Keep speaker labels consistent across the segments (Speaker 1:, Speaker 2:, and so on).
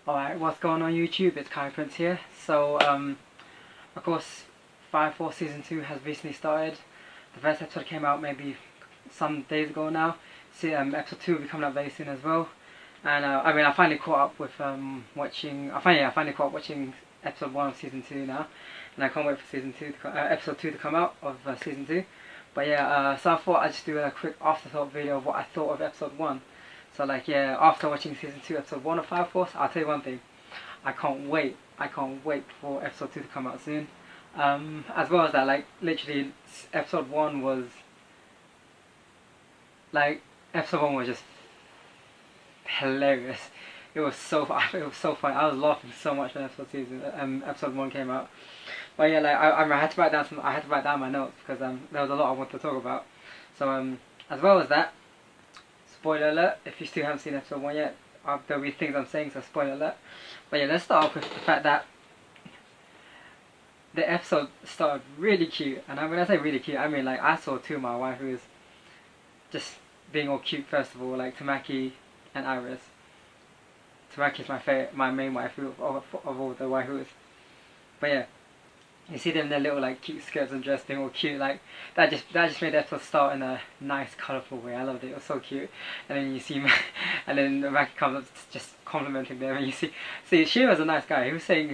Speaker 1: Alright, what's going on YouTube? It's Kai Prince here. So, of course, Fire Force Season 2 has recently started. The first episode came out maybe some days ago now. See, episode 2 will be coming up very soon as well. And, I finally caught up with I finally caught up watching episode 1 of Season 2 now. And I can't wait for episode 2 to come out of Season 2. But yeah, so I thought I'd just do a quick afterthought video of what I thought of episode 1. So like, yeah, after watching Season 2 episode 1 of Fire Force, I'll tell you one thing, I can't wait for episode 2 to come out soon. As well as that, like, literally, episode 1 was, like, episode 1 was just hilarious. It was so funny, I was laughing so much when episode 1 came out. But yeah, like, I had to write down my notes, because there was a lot I wanted to talk about. So, as well as that, spoiler alert, if you still haven't seen episode 1 yet, there'll be things I'm saying, so spoiler alert. But yeah, let's start off with the fact that the episode started really cute. And when I say really cute, I mean, like, I saw two of my waifus just being all cute. First of all, like Tamaki and Iris. Tamaki's my main waifu of all the waifus. But yeah, you see them in their little, like, cute skirts and dress being all cute, like, that just made the episode start in a nice, colourful way. I loved it. It was so cute. And then you see and then Maki comes up just complimenting them, and you see Shira's a nice guy. He's saying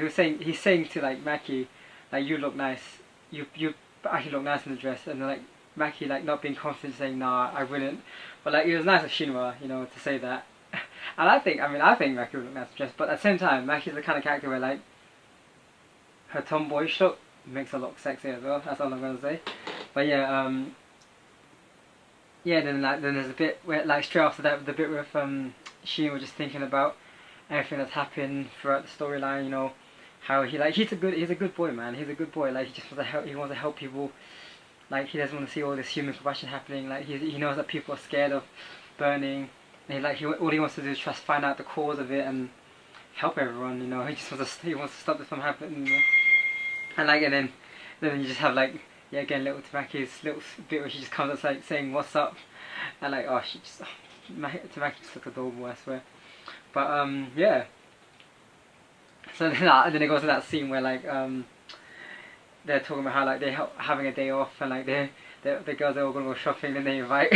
Speaker 1: to, like, Maki, like, you look nice, you actually look nice in the dress, and then, like, Maki, like, not being confident, saying nah, I wouldn't. But, like, it was nice of Shinra, you know, to say that. And I think Maki would look nice in the dress, but at the same time, Maki's the kind of character where, like, her tomboyish look makes her look sexy as well. That's all I'm gonna say. But yeah, yeah. Then there's a bit where, like, straight after that, the bit with Sheen was just thinking about everything that's happened throughout the storyline. You know, how he's a good boy, man. He's a good boy. Like, he wants to help people. Like, he doesn't want to see all this human compassion happening. Like, he knows that people are scared of burning. And all he wants to do is just find out the cause of it and help everyone. You know, he wants to stop this from happening. You know? And like, and then you just have, like, yeah, again, little Tamaki's little bit where she just comes up, like, saying what's up, and like, oh, Tamaki just looks adorable, I swear. But yeah. So then it goes to that scene where, like, they're talking about how, like, they're having a day off, and like the girls are all gonna go shopping, and they invite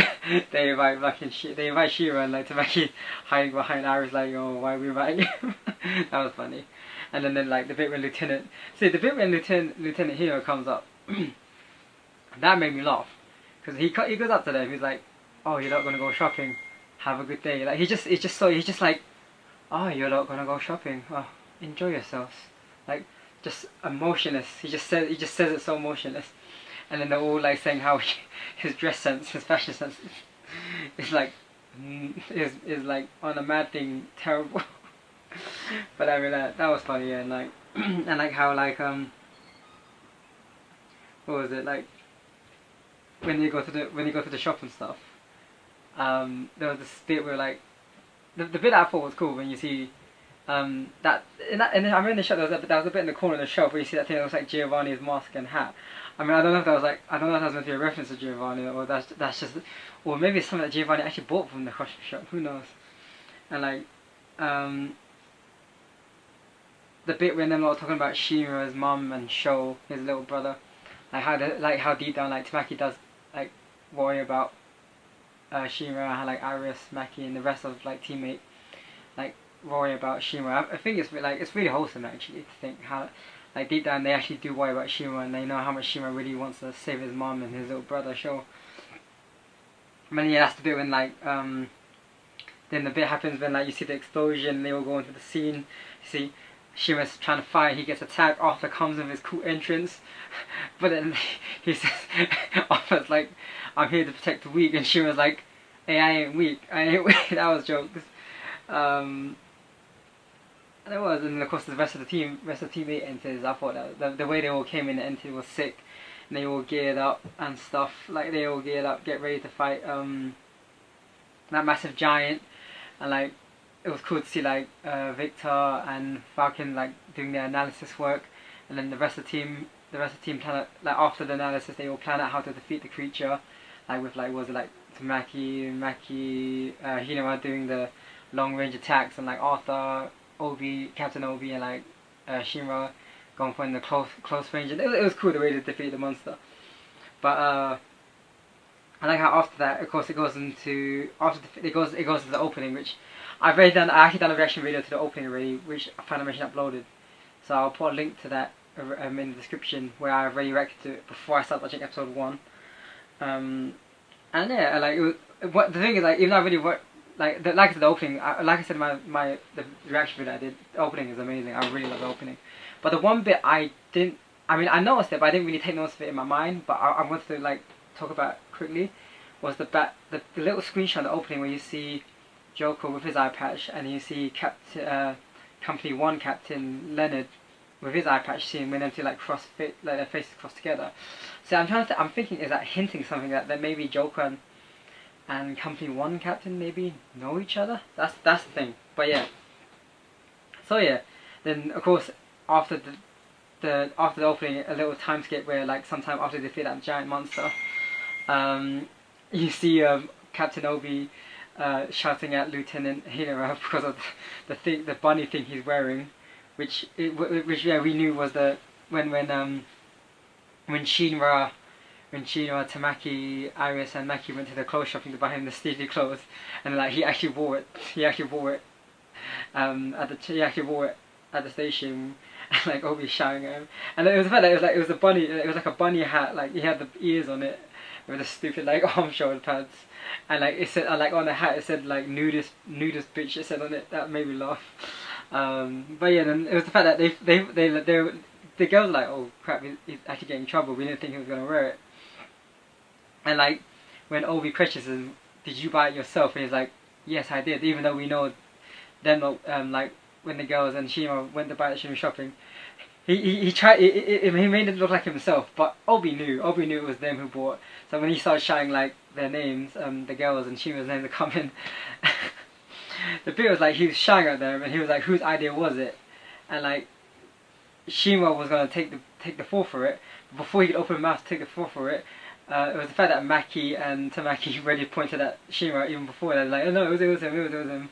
Speaker 1: Shira, and like Tamaki hiding behind Iris, like, oh, why are we inviting him? That was funny. And then like the bit when Lieutenant Hiro comes up, that made me laugh, because he goes up to them, he's like, oh, you're not gonna go shopping, have a good day. Like, he's just like, oh, you're not gonna go shopping, oh, enjoy yourselves. Like, just emotionless. He just says it so emotionless. And then they're all, like, saying how his dress sense, his fashion sense is like like on a mad thing, terrible. But I mean, that was funny. And like and like how, like, what was it, like, when you go to the shop and stuff, there was this bit where, like, the bit I thought was cool when you see and I remember in the shop there was a bit in the corner of the shop where you see that thing that looks like Giovanni's mask and hat. I mean, I don't know if that was meant to be a reference to Giovanni, or that's just, or maybe it's something that Giovanni actually bought from the costume shop. Who knows? And like, the bit when they're not talking about Shira's mum and Sho, his little brother, like how deep down, like, Tamaki does, like, worry about Shira, how, like, Iris, Maki, and the rest of, like, teammate, like, worry about Shira. I think it's really wholesome, actually, to think how, like, deep down they actually do worry about Shira, and they know how much Shira really wants to save his mom and his little brother Sho. I mean, yeah, that's the bit when, like, then the bit happens when, like, you see the explosion, they all go into the scene, you see Shira's trying to fight, he gets attacked, Arthur comes with his cool entrance, but then he says, Arthur's like, I'm here to protect the weak, and Shira's like, hey, I ain't weak. That was jokes. And it was, and of course the rest of the team enters. I thought that the way they all came in and entered was sick, and they all geared up and stuff. Like, they all geared up, get ready to fight that massive giant, and like, it was cool to see, like, Victor and Falcon, like, doing their analysis work, and then the rest of the team plan out, like, after the analysis they all plan out how to defeat the creature, like, with, like, was it, like, Tamaki, Hinata doing the long range attacks, and like Arthur Obi, Captain Obi, and like Shinra going for in the close range, and it was cool the way they defeated the monster. But I like how after that, of course, it goes into it goes into the opening, which I actually done a reaction video to the opening already, which Funimation uploaded. So I'll put a link to that in the description where I already reacted to it before I start watching episode 1. And yeah, like the thing is, like, even though I really like I said, the opening, like I said, the reaction video I did, the opening is amazing. I really love the opening. But the one bit I noticed it, but I didn't really take notice of it in my mind. But I wanted to like talk about quickly was the little screenshot of the opening where you see Joker with his eye patch, and you see Company 1 Captain Leonard with his eye patch, seeing when them two like like their faces cross together. So I'm thinking, is that hinting something that maybe Joker and Company 1 Captain maybe know each other? That's the thing. But yeah. So yeah, then of course after the opening, a little time skip where like sometime after they defeat that giant monster, you see Captain Obi shouting at Lieutenant Hinara because of the bunny thing he's wearing, which yeah, we knew was when Shinra, Tamaki, Iris, and Maki went to the clothes shopping to buy him the steely clothes, and like he actually wore it at the station, and like Obi shouting at him, and it was the fact that it was a bunny, it was like a bunny hat, like he had the ears on it with the stupid like arm shoulder pads, and like it said like on the hat it said like nudist bitch, it said on it. That made me laugh. But yeah, then it was the fact that the girls were like, oh crap, he's actually getting in trouble, we didn't think he was gonna wear it. And like when Obi questions him, did you buy it yourself, and he's like, yes I did, even though we know them like when the girls and Shima went to buy it shopping, he tried he made it look like himself, but Obi knew it was them who bought. So when he started shouting like their names, the girls and Shima's names, to come in, the bit was like he was shouting at them, and he was like, whose idea was it? And like Shima was gonna take the fall for it, but before he could open his mouth to take the fall for it, it was the fact that Maki and Tamaki already pointed at Shima even before that, like, oh no, it was him.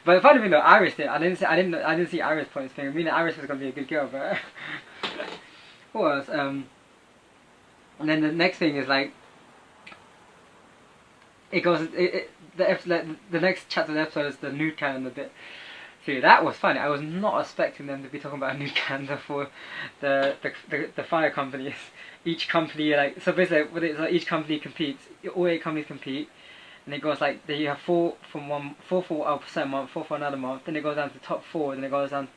Speaker 1: But the funny thing though, Iris did. I didn't see Iris point his finger. I mean, Iris was gonna be a good girl, but what was and then the next thing is like it goes. The next chapter of the episode is the nude calendar bit. See, that was funny. I was not expecting them to be talking about a nude calendar for the fire companies. Each company, like, so basically, like, each company competes. All 8 companies compete. And it goes like, you have 4 for a certain month, 4 for another month, then it goes down to the top 4, then it goes down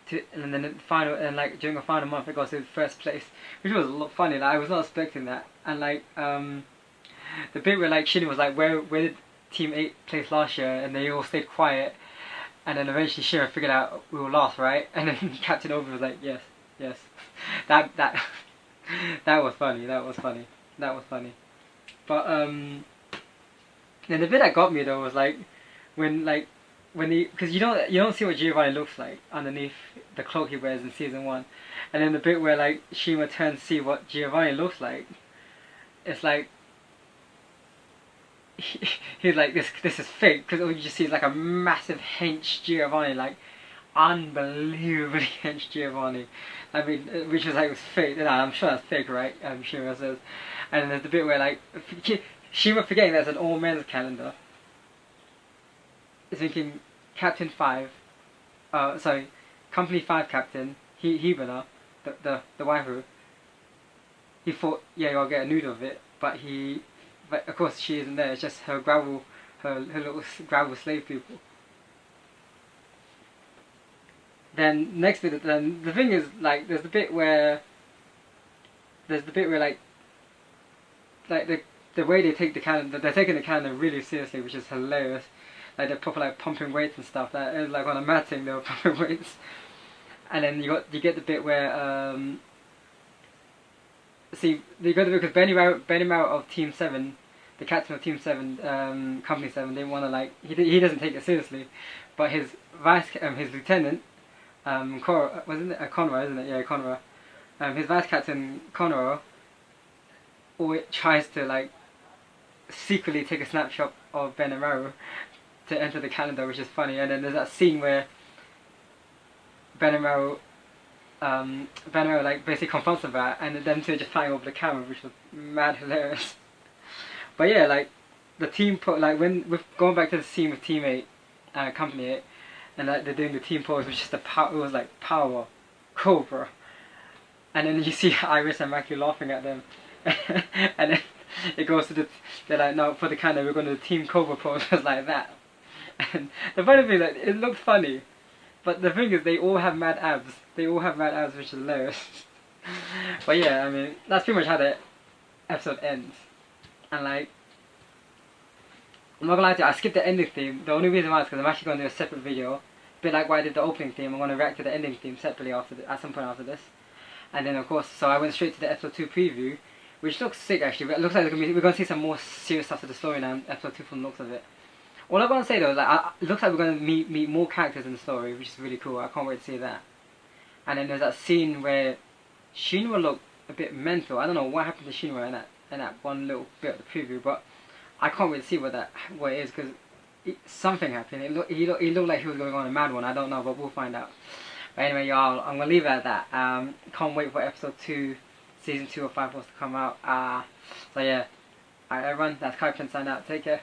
Speaker 1: to, and then the final, and like during the final month it goes to first place, which was a lot funny. Like, I was not expecting that. And like the bit where like Shin was like, where did Team 8 place last year, and they all stayed quiet, and then eventually Shira figured out we were last, right? And then Captain Obi was like, yes, that was funny, that was funny. But and the bit that got me though was like when because you don't see what Giovanni looks like underneath the cloak he wears in season 1, and then the bit where like Shima turns to see what Giovanni looks like, it's like he's like, this is fake, because all you just see is like a massive hench Giovanni, like unbelievably hench Giovanni. I mean, which was like, was fake. No, I'm sure that's fake, right? Shima says. And then there's the bit where like Shima, forgetting there's an all men's calendar, is thinking Captain 5, Company 5 Captain, Hibana, the waifu, he thought, yeah, I'll get a nude of it, but of course she isn't there, it's just her little gravel slave people. Then next bit, then the thing is, like, there's the bit where like the way they take the calendar, they're taking the calendar really seriously, which is hilarious. Like, they're proper like pumping weights and stuff. That is like on a matting, they were pumping weights. And then you get the bit where see, you got the bit because Benny Mao of Team 7, the captain of Team 7, Company 7, didn't want to, like, he doesn't take it seriously, but his his lieutenant, Conroy, isn't it? Yeah, Conroy. His vice captain Conroy always tries to like secretly take a snapshot of Ben and Maru to enter the calendar, which is funny. And then there's that scene where Benamo, Benamo like basically confronts them about, and them two just fighting over the camera, which was mad hilarious. But yeah, like the team like when we're going back to the scene with teammate, company 8, and like they're doing the team pose, which is the power. It was like power, Cobra, and then you see Iris and Maki laughing at them, and then it goes to they're like, no, for the kind of we're going to the team Cobra pose, was like that. And the funny thing is that it looked funny, but the thing is they all have mad abs. They all have mad abs, which is hilarious. But yeah, I mean that's pretty much how the episode ends. And like, I'm not gonna lie to you, I skipped the ending theme. The only reason why is because I'm actually gonna do a separate video, a bit like why I did the opening theme. I'm gonna react to the ending theme separately at some point after this. And then of course, so I went straight to the episode 2 preview, which looks sick actually. It looks like we're gonna see some more serious stuff to the story now. Episode 2 from the looks of it. All I'm gonna say though is like it looks like we're gonna meet more characters in the story, which is really cool. I can't wait to see that. And then there's that scene where Shinra looked a bit mental. I don't know what happened to Shinra in that one little bit of the preview, but I can't wait to see what it is, because something happened. He looked like he was going on a mad one. I don't know, but we'll find out. But anyway, y'all, I'm gonna leave it at that. Can't wait for episode 2, season 2 of 5 Force to come out. So yeah, alright everyone, that's Kai Prince signing out. Take care.